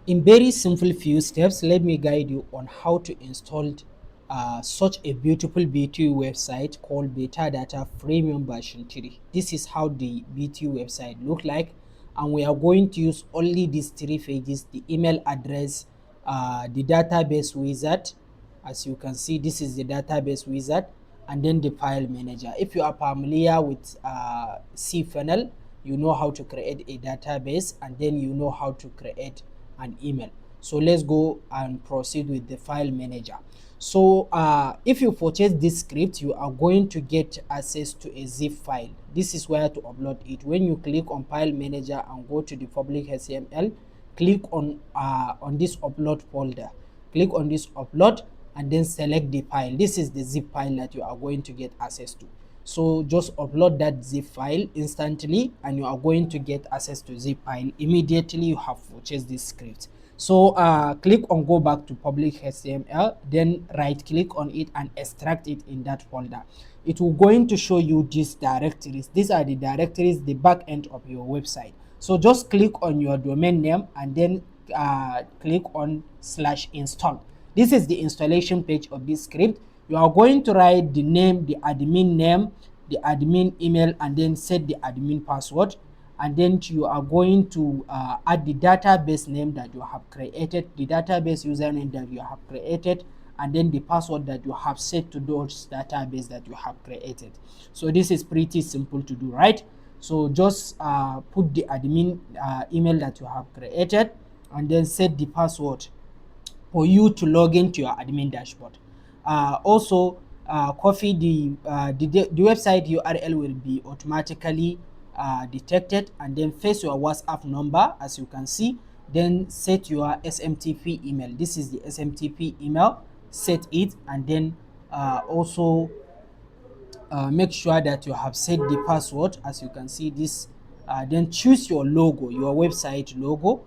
In very simple few steps, let me guide you on how to install such a beautiful BTU website called BetaData Premium version 3. This is how the BTU website look like, and we are going to use only these 3 pages: the email address, the database wizard. As you can see, this is the database wizard, and then the file manager. If you are familiar with cPanel, you know how to create a database, and then you know how to create an email. So let's go and proceed with the file manager. So if you purchase this script, you are going to get access to a zip file. This is where to upload it. When you click on file manager and go to the public HTML, click on this upload folder. Click on this upload and then select the file. This is the zip file that you are going to get access to. So just upload that zip file instantly, and you are going to get access to zip file immediately you have purchased this script. So click on go back to public HTML, then right click on it and extract it in that folder. It will going to show you these directories. These are the directories, the back end of your website. So just click on your domain name and then click on /install. This is the installation page of this script. You are going to write the name, the admin email, and then set the admin password. And then you are going to add the database name that you have created, the database username that you have created, and then the password that you have set to those database that you have created. So this is pretty simple to do, right? So just put the admin email that you have created, and then set the password for you to log into your admin dashboard. Also, copy the website URL will be automatically detected, and then paste your WhatsApp number as you can see. Then set your SMTP email. This is the SMTP email. Set it, and then also make sure that you have set the password as you can see this. Then choose your logo, your website logo.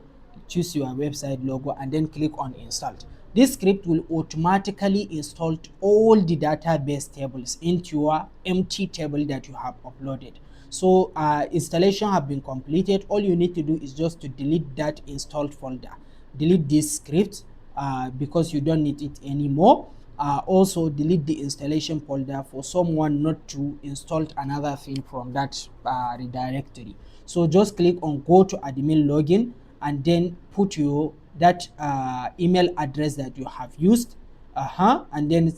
Choose your website logo and then click on install. This script will automatically install all the database tables into your empty table that you have uploaded. So installation have been completed. All you need to do is just to delete that installed folder. Delete this script because you don't need it anymore. Also delete the installation folder for someone not to install another thing from that redirectory. So just click on go to admin login and then put your that email address that you have used, and then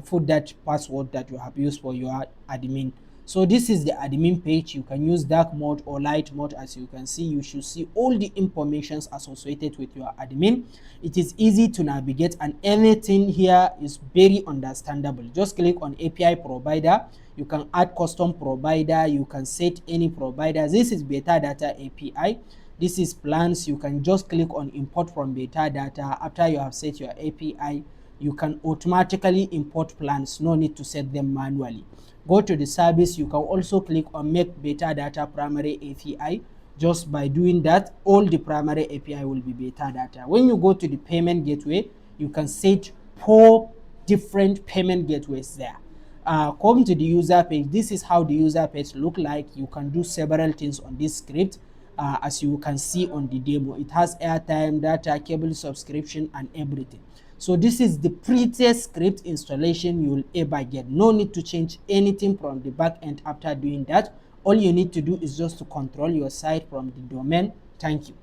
put that password that you have used for your admin. So this is the admin page. You can use dark mode or light mode. As you can see, you should see all the informations associated with your admin. It is easy to navigate and anything here is very understandable. Just click on API provider. You can add custom provider. You can set any provider. This is BetaData API. This is plans. You can just click on import from BetaData. After you have set your API, you can automatically import plans. No need to set them manually. Go to the service. You can also click on make BetaData primary API. Just by doing that, all the primary API will be BetaData. When you go to the payment gateway, you can set 4 different payment gateways there. Come to the user page. This is how the user page look like. You can do several things on this script. As you can see on the demo, it has airtime, data, cable subscription, and everything. So this is the prettiest script installation you will ever get. No need to change anything from the back end after doing that. All you need to do is just to control your site from the domain. Thank you.